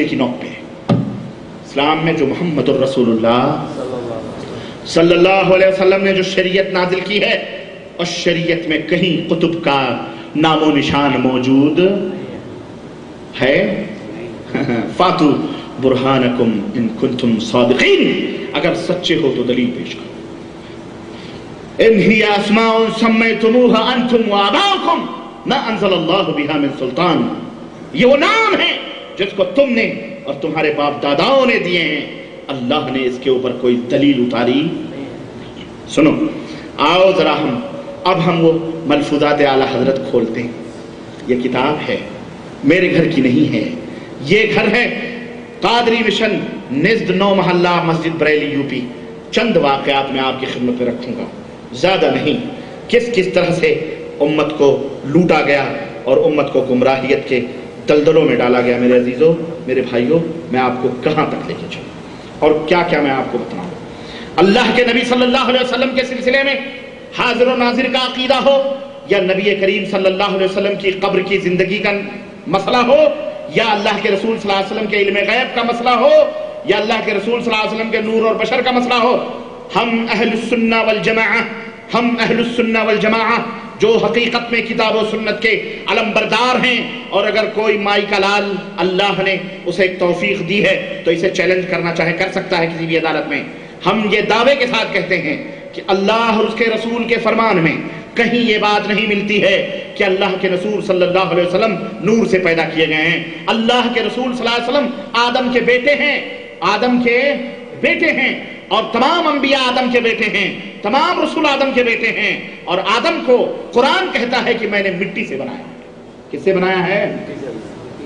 کی نوک پہ اسلام میں جو محمد الرسول اللہ صلی اللہ علیہ وسلم نے جو شریعت نازل کی ہے، اس شریعت میں کہیں قطب کا نام و نشان موجود ہے؟ فاتو برہانکم ان کنتم صادقین، اگر سچے ہو تو دلیل پیش کرو۔ ان ہی اسماء سمیتموها انتم وآباؤکم ما انزل اللہ بها من سلطان، یہ وہ نام ہے جس کو تم نے اور تمہارے باپ داداؤں نے دیے ہیں، اللہ نے اس کے اوپر کوئی دلیل اتاری۔ سنو، آؤ ذرا اب ہم وہ ملفوظات اعلیٰ حضرت کھولتے ہیں۔ یہ کتاب ہے، میرے گھر کی نہیں ہے، یہ گھر ہے قادری مشن نزد نو محلہ مسجد بریلی یوپی۔ چند واقعات میں آپ کی خدمت میں رکھوں گا، زیادہ نہیں۔ کس طرح سے امت کو لوٹا گیا اور امت کو گمراہیت کے دلدلوں میں ڈالا گیا۔ میرے عزیزوں، میرے بھائیوں، میں آپ کو کہاں تک لے کے چلوں اور کیا کیا میں آپ کو بتاؤں۔ اللہ کے نبی صلی اللہ علیہ وسلم کے سلسلے میں حاضر و ناظر کا عقیدہ ہو، یا نبی کریم صلی اللہ علیہ وسلم کی قبر کی زندگی کا مسئلہ ہو، یا اللہ کے رسول صلی اللہ علیہ وسلم کے علم غیب کا مسئلہ ہو، یا اللہ کے رسول صلی اللہ علیہ وسلم کے نور اور بشر کا مسئلہ ہو، ہم اہل السنہ والجماعہ جو حقیقت میں کتاب و سنت کے علم بردار ہیں، اور اگر کوئی مائی کا لال اللہ نے اسے ایک توفیق دی ہے تو اسے چیلنج کرنا چاہے کر سکتا ہے کسی بھی عدالت میں۔ ہم یہ دعوے کے ساتھ کہتے ہیں کہ اللہ اور اس کے رسول کے فرمان میں کہیں یہ بات نہیں ملتی ہے کہ اللہ کے رسول صلی اللہ علیہ وسلم نور سے پیدا کیے گئے ہیں۔ اللہ کے رسول صلی اللہ علیہ وسلم آدم کے بیٹے ہیں، اور تمام انبیاء آدم کے بیٹے ہیں، تمام رسول آدم کے بیٹے ہیں، اور آدم کو قرآن کہتا ہے کہ میں نے مٹی سے بنایا۔ کس سے بنایا ہے؟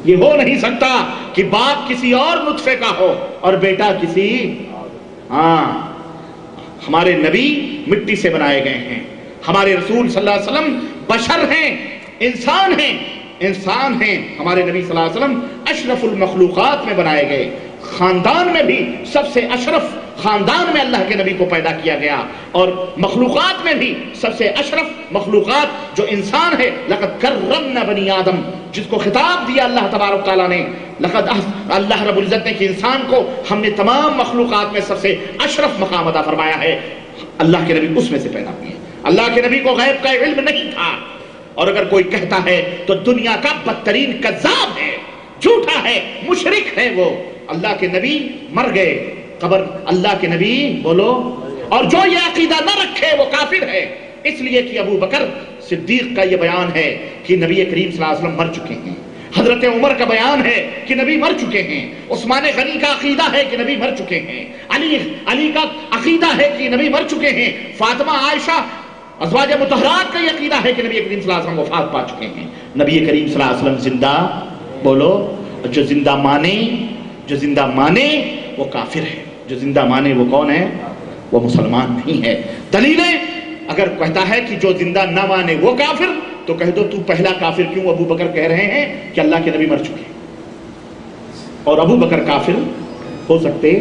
یہ ہو نہیں سکتا کہ باپ کسی اور نطفے کا ہو اور بیٹا کسی ہمارے نبی مٹی سے بنائے گئے ہیں، ہمارے رسول صلی اللہ علیہ وسلم بشر ہیں، انسان ہیں، ہمارے نبی صلی اللہ علیہ وسلم اشرف المخلوقات میں بنائے گئے۔ خاندان میں بھی سب سے اشرف خاندان میں اللہ کے نبی کو پیدا کیا گیا، اور مخلوقات میں بھی سب سے اشرف مخلوقات جو انسان ہے، لقد کرمنا بنی آدم، جس کو خطاب دیا اللہ تبارک تعالیٰ نے، اللہ رب العزت نے کہ انسان کو ہم نے تمام مخلوقات میں سب سے اشرف مقام عطا فرمایا ہے، اللہ کے نبی اس میں سے پیدا ہوئے۔ اللہ کے نبی کو غیب کا علم نہیں تھا، اور اگر کوئی کہتا ہے تو دنیا کا بدترین کذاب ہے، جھوٹا ہے، مشرک ہے وہ۔ اللہ کے نبی مر گئے، قبر اللہ کے نبی بولو، اور جو یہ عقیدہ نہ رکھے وہ کافر ہے، اس لیے کہ ابو بکر صدیق کا یہ بیان ہے کہ نبی کریم صلی اللہ علیہ وسلم مر چکے ہیں، حضرت عمر کا بیان ہے کہ نبی مر چکے ہیں، عثمان غنی کا عقیدہ ہے کہ نبی مر چکے ہیں، علی کا عقیدہ ہے کہ نبی مر چکے ہیں، فاطمہ عائشہ ازواج مطہرات کا یہ عقیدہ ہے کہ نبی کریم صلی اللہ علیہ وسلم وفات پا چکے ہیں۔ نبی کریم صلی اللہ علیہ وسلم زندہ بولو، جو زندہ مانے وہ کافر ہے، جو زندہ مانے وہ کون ہے؟ وہ مسلمان نہیں ہے۔ دلیلیں اگر کہتا ہے کہ جو زندہ نہ مانے وہ کافر، تو کہہ دو تو پہلا کافر کیوں؟ ابو بکر کہہ رہے ہیں کہ اللہ کے نبی مر چکے، اور ابو بکر کافر ہو سکتے؟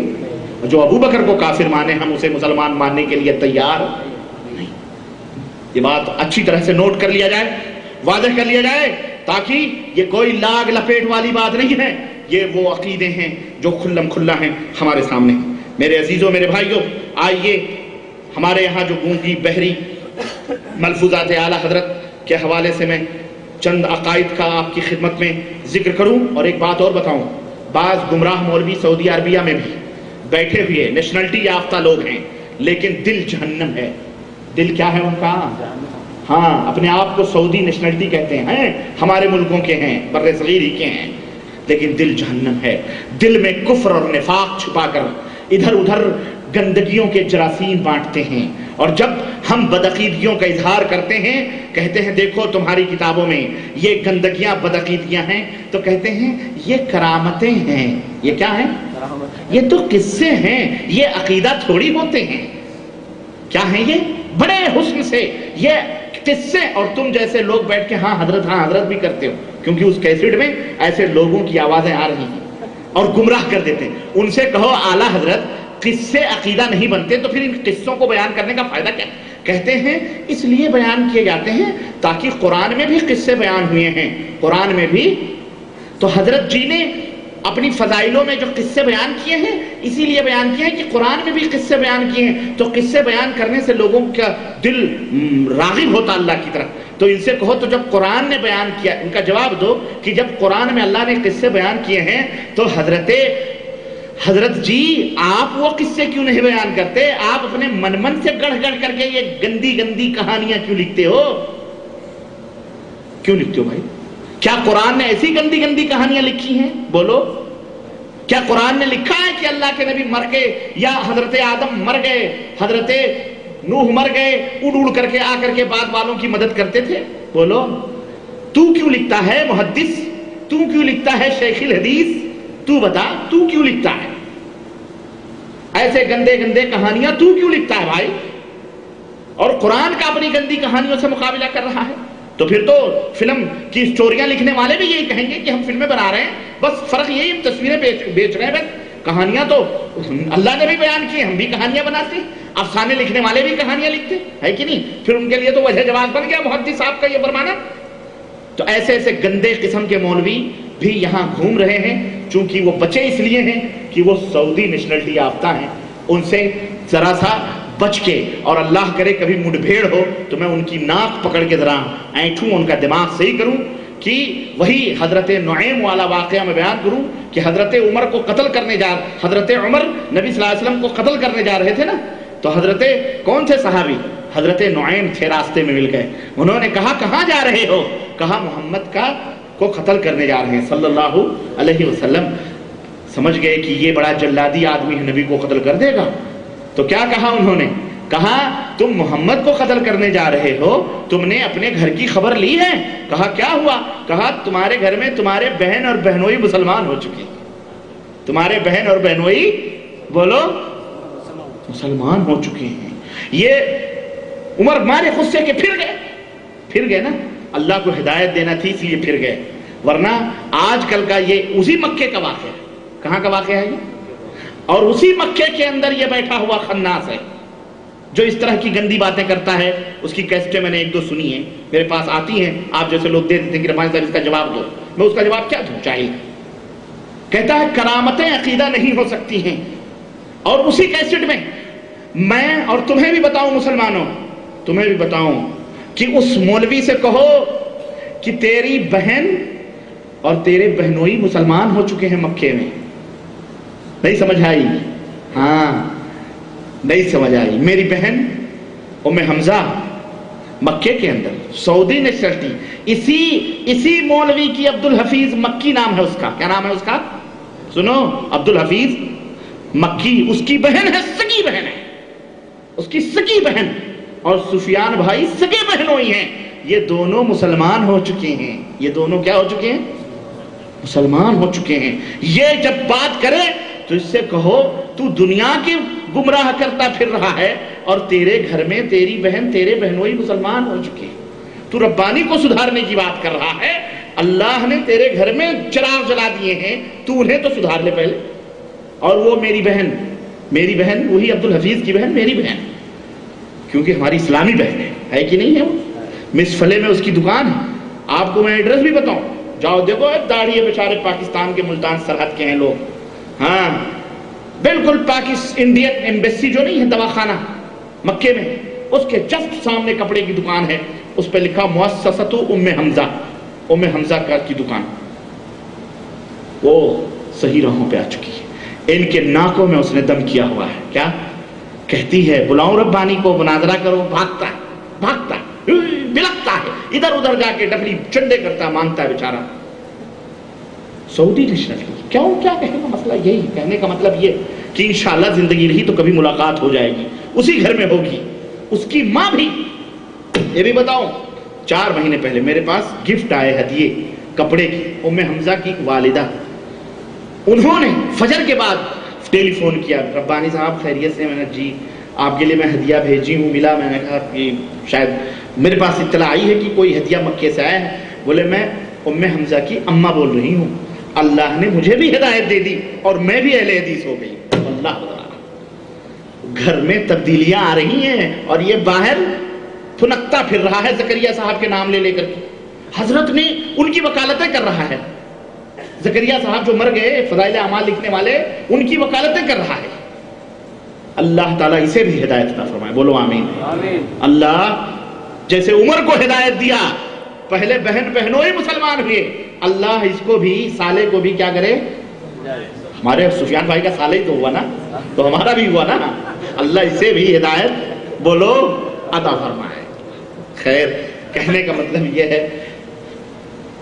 جو ابو بکر کو کافر مانے ہم اسے مسلمان ماننے کے لیے تیار نہیں۔ یہ بات اچھی طرح سے نوٹ کر لیا جائے، واضح کر لیا جائے، تاکہ یہ کوئی لاگ لپیٹ والی بات نہیں ہے، یہ وہ عقیدے ہیں جو کھلم کھلا ہیں ہمارے سامنے۔ میرے عزیزوں، میرے بھائیوں، آئیے ہمارے یہاں جو گونگی بہری ملفوظات اعلیٰ حضرت کے حوالے سے میں چند عقائد کا آپ کی خدمت میں ذکر کروں، اور ایک بات اور بتاؤں۔ بعض گمراہ مولوی سعودی عربیہ میں بھی بیٹھے ہوئے نیشنلٹی یافتہ لوگ ہیں، لیکن دل جہنم ہے۔ دل کیا ہے ان کا؟ اپنے آپ کو سعودی نیشنلٹی کہتے ہیں، ہمارے ملکوں کے ہیں، بر صغیر ہی کے ہیں، لیکن دل جہنم ہے۔ دل میں کفر اور نفاق چھپا کر ادھر ادھر گندگیوں کے جراثیم بانٹتے ہیں، اور جب ہم بدعقیدگیوں کا اظہار کرتے ہیں، کہتے ہیں دیکھو تمہاری کتابوں میں یہ گندگیاں بدعقیدگیاں ہیں، تو کہتے ہیں یہ کرامتیں ہیں۔ یہ کیا ہیں؟ یہ تو قصے ہیں، یہ عقیدہ تھوڑی ہوتے ہیں۔ کیا ہیں یہ؟ بڑے حسن سے یہ قصے، اور تم جیسے لوگ بیٹھ کے ہاں حضرت بھی کرتے ہو، کیونکہ اس کیسٹ میں ایسے لوگوں کی آوازیں آ رہی ہیں اور گمراہ کر دیتے ہیں۔ ان سے کہو اعلیٰ حضرت قصے عقیدہ نہیں بنتے، تو پھر ان قصوں کو بیان کرنے کا فائدہ کیا؟ کہتے ہیں اس لیے بیان کیے جاتے ہیں تاکہ قرآن میں بھی قصے بیان ہوئے ہیں، قرآن میں بھی۔ تو حضرت جی نے اپنی فضائلوں میں جو قصے بیان کیے ہیں اسی لیے بیان کیے ہیں کہ قرآن میں بھی قصے بیان کیے ہیں، تو قصے بیان کرنے سے لوگوں کا دل راغب ہوتا اللہ کی طرف۔ تو ان سے کہو تو جب قرآن نے بیان کیا، ان کا جواب دو کہ جب قرآن میں اللہ نے قصے بیان کیے ہیں تو حضرت جی آپ وہ قصے کیوں نہیں بیان کرتے؟ آپ اپنے من سے گڑھ گڑھ کر کے یہ گندی گندی کہانیاں کیوں لکھتے ہو؟ کیوں لکھتے ہو بھائی؟ کیا قرآن نے ایسی گندی گندی کہانیاں لکھی ہیں؟ بولو، کیا قرآن نے لکھا ہے کہ اللہ کے نبی مر گئے، یا حضرت آدم مر گئے، حضرت نوح مر گئے، اڑ اڑ کر کے آ کر کے بعد والوں کی مدد کرتے تھے؟ بولو، تو کیوں لکھتا ہے محدث؟ تو کیوں لکھتا ہے شیخ الحدیث؟ تو بتا، تو کیوں لکھتا ہے ایسے گندے گندے کہانیاں؟ تو کیوں لکھتا ہے بھائی؟ اور قرآن کا اپنی گندی کہانیوں سے مقابلہ کر رہا ہے؟ تو پھر تو فلم کی سٹوریاں لکھنے والے بھی یہی کہیں گے کہ ہم فلمیں بنا رہے ہیں، بس فرق یہی ہم تصویریں بیچ رہے ہیں، بس کہانیاں تو اللہ نے بھی بیان کی، ہم بھی کہانیاں بناتے ہیں، افسانے لکھنے والے بھی کہانیاں لکھتے ہیں کہ نہیں؟ پھر ان کے لیے تو وجہ جواز بن گیا محدث صاحب کا یہ فرمانا۔ تو ایسے ایسے گندے قسم کے مولوی بھی یہاں گھوم رہے ہیں، چونکہ وہ بچے اس لیے ہیں کہ وہ سعودی نیشنلٹی یافتہ ہیں، ان سے ذرا سا بچ کے، اور اللہ کرے کبھی مڈ بھیڑ ہو تو میں ان کی ناک پکڑ کے ذرا اینٹھوں، ان کا دماغ صحیح کروں کہ وہی حضرت نعیم والا واقعہ میں بیان کروں کہ حضرت عمر کو قتل کرنے حضرت عمر نبی صلی اللہ علیہ وسلم کو قتل کرنے جا رہے تھے نا، تو حضرت کون تھے صحابی؟ حضرت نعیم تھے، راستے میں مل گئے، انہوں نے کہا کہاں جا رہے ہو؟ کہا محمد کو قتل کرنے جا رہے ہیں صلی اللہ علیہ وسلم۔ سمجھ گئے کہ یہ بڑا جلادی آدمی ہے، نبی کو قتل کر دے گا۔ تو کیا کہا انہوں نے؟ کہا تم محمد کو قتل کرنے جا رہے ہو، تم نے اپنے گھر کی خبر لی ہے؟ کہا کیا ہوا؟ کہا تمہارے گھر میں تمہارے بہن اور بہنوئی مسلمان ہو چکے، تمہارے بہن اور بہنوئی بولو مسلمان ہو چکے ہیں۔ یہ عمر مارے غصے کے پھر گئے نا، اللہ کو ہدایت دینا تھی اس لیے پھر گئے، ورنہ آج کل کا یہ اسی مکے کا واقعہ ہے۔ کہاں کا واقعہ ہے یہ؟ اور اسی مکے کے اندر یہ بیٹھا ہوا خناس ہے جو اس طرح کی گندی باتیں کرتا ہے۔ اس کی کیسٹیں میں نے ایک دو سنی ہیں، میرے پاس آتی ہیں، آپ جیسے لوگ دے دیتے ہیں کہ رحمانی صاحب اس کا جواب دو، میں اس کا جواب کیا دوں؟ جاہل کہتا ہے کرامتیں عقیدہ نہیں ہو سکتی ہیں، اور اسی کیسٹ میں میں اور تمہیں بھی بتاؤں، مسلمانوں تمہیں بھی بتاؤں کہ اس مولوی سے کہو کہ تیری بہن اور تیرے بہنوئی مسلمان ہو چکے ہیں مکے میں۔ نہیں سمجھ آئی؟ ہاں نہیں سمجھ آئی؟ میری بہن ام حمزہ مکے کے اندر سعودی نیشنلٹی، اسی مولوی کی عبد الحفیظ مکی نام ہے اس کا۔ کیا نام ہے اس کا؟ سنو، عبد الحفیظ مکی، اس کی بہن ہے، سگی بہن ہے، اس کی سگی بہن، اور سفیان بھائی سگے بہنوئی ہیں، یہ دونوں مسلمان ہو چکے ہیں۔ یہ دونوں کیا ہو چکے ہیں؟ مسلمان ہو چکے ہیں۔ یہ جب بات کرے تو اس سے کہو تو دنیا کی گمراہ کرتا پھر رہا ہے، اور تیرے گھر میں تیری بہن تیرے بہنوئی مسلمان ہو چکے ہیں، تو ربانی کو سدھارنے کی بات کر رہا ہے۔ اللہ نے تیرے گھر میں چراغ جلا دیے ہیں، تو انہیں تو سدھار لے پہلے۔ اور وہ میری بہن وہی عبد الحفیظ کی بہن میری بہن، کیونکہ ہماری اسلامی بہن ہے کہ نہیں ہے؟ وہ مس فلے میں اس کی دکان ہے، آپ کو میں ایڈریس بھی بتاؤں، جاؤ دیکھو، داڑھی بیچارے پاکستان کے ملتان سرحد کے ہیں لوگ، ہاں بالکل انڈین ایمبیسی جو نہیں ہے دواخانہ مکے میں، اس کے جسٹ سامنے کپڑے کی دکان ہے، اس پہ لکھا مؤسسۃ ام حمزہ، ام حمزہ کی دکان۔ وہ صحیح راہوں پہ آ چکی ہے، ان کے ناکوں میں اس نے دم کیا ہوا ہے۔ کیا کہتی ہے؟ بلاؤں ربانی کو، مناظرہ کرو، بھاگتا ہے، بلکتا ہے، ادھر ادھر جا کے ڈبلی چنڈے کرتا، مانگتا ہے بیچارہ۔ سعودی نیشنلٹی کیا کہنے کا مسئلہ یہی، کہنے کا مطلب یہ کہ انشاءاللہ زندگی رہی تو کبھی ملاقات ہو جائے گی، اسی گھر میں ہوگی۔ اس کی ماں بھی، یہ بھی بتاؤں، 4 مہینے پہلے میرے پاس گفٹ آئے ہدیے کپڑے کی، ام حمزہ کی والدہ، انہوں نے فجر کے بعد ٹیلی فون کیا، ربانی صاحب خیریت سے؟ میں نے جی آپ کے لیے میں ہدیہ بھیجی ہوں، ملا، میں نے کہا کہ شاید میرے پاس اطلاع آئی ہے کہ کوئی ہدیہ مکے سے آیا ہے۔ بولے میں ام حمزہ کی اماں بول رہی ہوں، اللہ نے مجھے بھی ہدایت دے دی اور میں بھی اہل حدیث ہو گئی۔ اللہ گھر میں تبدیلیاں آ رہی ہیں، اور یہ باہر پھنکتا پھر رہا ہے زکریا صاحب کے نام لے کر کے، حضرت نے ان کی وکالتیں کر رہا ہے۔ زکریا صاحب جو مر گئے، فضائل اعمال لکھنے والے، ان کی وکالتیں کر رہا ہے۔ اللہ تعالیٰ اسے بھی ہدایت عطا فرمائے، بولو آمین۔ اللہ جیسے عمر کو ہدایت دیا، پہلے بہن بہنوئی مسلمان ہوئے، اللہ اس کو بھی، سالے کو بھی کیا کرے؟ ہمارے سفیان بھائی کا سالے ہی تو ہوا نا، تو ہمارا بھی ہوا نا، اللہ اسے بھی ہدایت بولو عطا فرمائے۔ خیر، کہنے کا مطلب یہ ہے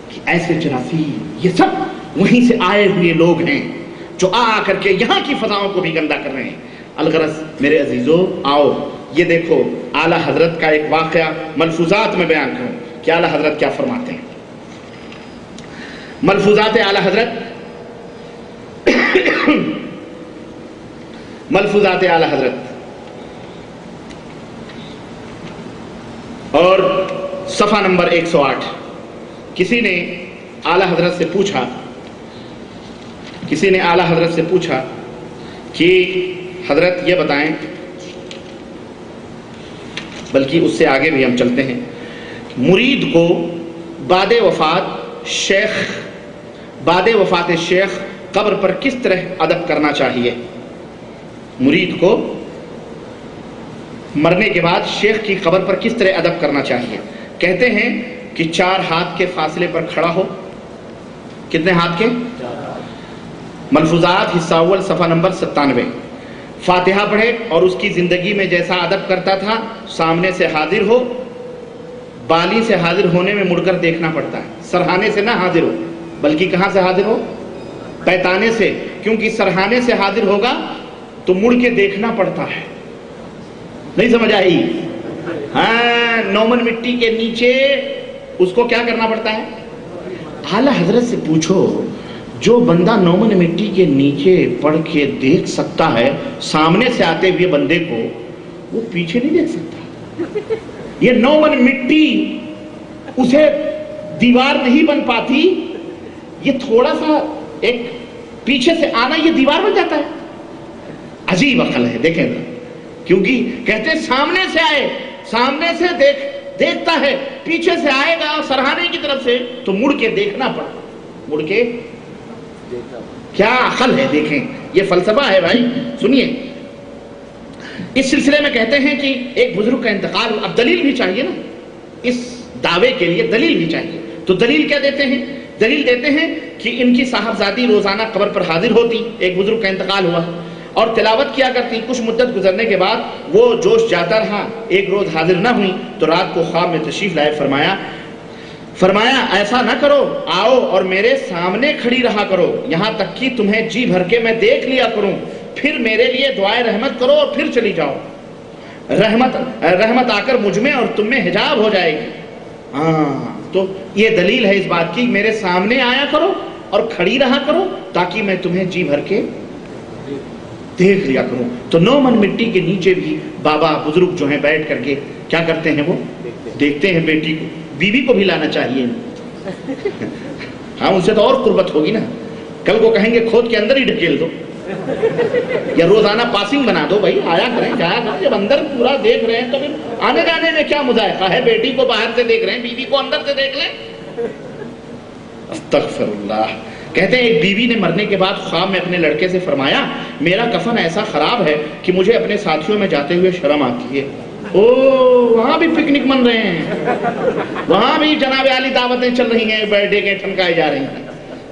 کہ ایسے جراثیم یہ سب وہیں سے آئے ہوئے لوگ ہیں جو آ کر کے یہاں کی فضاؤں کو بھی گندا کر رہے ہیں۔ الغرض میرے عزیزو، آؤ یہ دیکھو اعلیٰ حضرت کا ایک واقعہ ملفوظات میں بیان کروں کہ اعلیٰ حضرت کیا فرماتے ہیں۔ ملفوظات اعلیٰ حضرت ملفوظات اعلیٰ حضرت اور صفحہ نمبر 108۔ کسی نے اعلیٰ حضرت سے پوچھا کہ حضرت یہ بتائیں، بلکہ اس سے آگے بھی ہم چلتے ہیں، مرید کو بعد وفات شیخ قبر پر کس طرح ادب کرنا چاہیے؟ مرید کو مرنے کے بعد شیخ کی قبر پر کس طرح ادب کرنا چاہیے؟ کہتے ہیں کہ 4 ہاتھ کے فاصلے پر کھڑا ہو۔ کتنے ہاتھ کے؟ ملفوظات حصہ اول صفحہ نمبر 97۔ فاتحہ پڑھے اور اس کی زندگی میں جیسا ادب کرتا تھا سامنے سے حاضر ہو، بالی سے حاضر ہونے میں مڑ کر دیکھنا پڑتا ہے، سرہانے سے نہ حاضر ہو، بلکہ کہاں سے حاضر ہو؟ پیتانے سے، کیونکہ سرہانے سے حاضر ہوگا تو مڑ کے دیکھنا پڑتا ہے۔ نہیں سمجھ آئی؟ ہاں، نومن مٹی کے نیچے اس کو کیا کرنا پڑتا ہے؟ اعلیٰ حضرت سے پوچھو، جو بندہ نومن مٹی کے نیچے پڑھ کے دیکھ سکتا ہے سامنے سے آتے ہوئے بندے کو، وہ پیچھے نہیں دیکھ سکتا۔ یہ نومن مٹی اسے دیوار نہیں بن پاتی، یہ تھوڑا سا ایک پیچھے سے آنا یہ دیوار بن جاتا ہے۔ عجیب عقل ہے، دیکھیں ذرا، کیونکہ کہتے ہیں سامنے سے آئے، سامنے سے دیکھتا ہے، پیچھے سے آئے گا سرہانے کی طرف سے تو مڑ کے دیکھنا پڑا، مڑ کے کیا عقل ہے، دیکھیں یہ فلسفہ ہے بھائی۔ سنیے، اس سلسلے میں کہتے ہیں کہ ایک بزرگ کا انتقال، اب دلیل بھی چاہیے نا، اس دعوے کے لیے دلیل بھی چاہیے، تو دلیل کیا دیتے ہیں؟ دلیل دیتے ہیں کہ ان کی صاحبزادی روزانہ قبر پر حاضر ہوتی، ایک بزرگ کا انتقال ہوا، اور تلاوت کیا کرتی۔ کچھ مدت گزرنے کے بعد وہ جوش جاتا رہا، ایک روز حاضر نہ ہوئی تو رات کو خواب میں تشریف لائے، فرمایا ایسا نہ کرو، آؤ اور میرے سامنے کھڑی رہا کرو، یہاں تک کہ تمہیں جی بھر کے میں دیکھ لیا کروں، پھر میرے لیے دعائے رحمت کرو اور پھر چلی جاؤ، رحمت آ کر مجھ میں اور تم میں حجاب ہو جائے گی۔ ہاں، تو یہ دلیل ہے اس بات کی، میرے سامنے آیا کرو اور کھڑی رہا کرو تاکہ میں تمہیں جی بھر کے دیکھ لیا کروں۔ تو نومن مٹی کے نیچے بھی بابا بزرگ جو ہیں بیٹھ کر کے کیا کرتے ہیں؟ وہ دیکھتے ہیں بیٹی کو، بیوی کو بھی لانا چاہیے۔ ہاں، ان سے تو اور قربت ہوگی نا، کل کو کہیں گے کھود کے اندر ہی ڈھکیل دو، یا روزانہ پاسنگ بنا دو، بھائی آیا کریں جایا کریں، جب اندر پورا دیکھ رہے ہیں تو پھر آنے جانے میں کیا مذائقہ ہے؟ بیٹی کو باہر سے دیکھ رہے ہیں، بیوی کو اندر سے دیکھ لیں۔ استغفر اللہ۔ کہتے ہیں ایک بیوی نے مرنے کے بعد خواب میں اپنے لڑکے سے فرمایا، میرا کفن ایسا خراب ہے کہ مجھے اپنے ساتھیوں میں جاتے ہوئے شرم آتی ہے۔ او، وہاں بھی پکنک من رہے ہیں، وہاں بھی جناب عالی دعوتیں چل رہی ہیں، برتھ ڈے کے ٹھمکائے جا رہی ہیں۔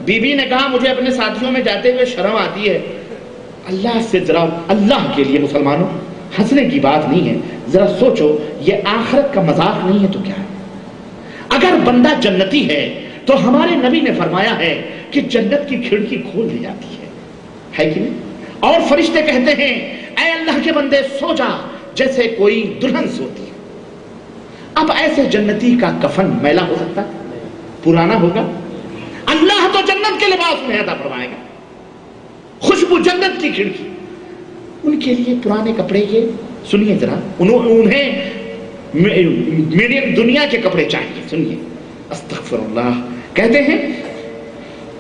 بیوی نے کہا مجھے اپنے ساتھیوں میں جاتے ہوئے شرم آتی ہے۔ اللہ سے ذرا، اللہ کے لیے مسلمانوں، ہنسنے کی بات نہیں ہے، ذرا سوچو، یہ آخرت کا مذاق نہیں ہے تو کیا ہے؟ اگر بندہ جنتی ہے تو ہمارے نبی نے فرمایا ہے کہ جنت کی کھڑکی کھول دی جاتی ہے کہ نہیں؟ اور فرشتے کہتے ہیں اے اللہ کے بندے سو جا جیسے کوئی دلہن سوتی ہے۔ اب ایسے جنتی کا کفن میلا ہو سکتا ہے؟ پرانا ہوگا؟ اللہ تو جنت کے لباس میں عطا فرمائے گا، خوشبو جنت کی کھڑکی۔ ان کے لیے پرانے کپڑے، یہ سنیے ذرا، انہیں میڈیم دنیا کے کپڑے چاہیے۔ سنیے، استغفر اللہ۔ کہتے ہیں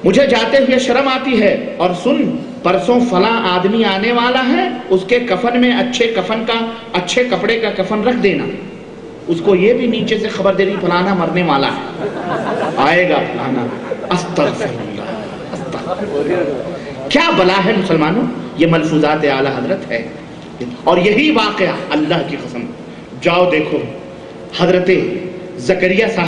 مجھے جاتے ہوئے شرم آتی ہے، اور سن پرسوں فلاں آدمی آنے والا ہے، اس کے کفن میں اچھے کپڑے کا کفن رکھ دینا، اس کو یہ بھی نیچے سے خبر دے رہی فلانا مرنے والا ہے، آئے گا فلانا۔ استغفر اللہ۔ کیا بلا ہے مسلمانوں، یہ ملفوظات اعلیٰ حضرت ہے، اور یہی واقعہ اللہ کی قسم، جاؤ دیکھو حضرت زکریا صاحب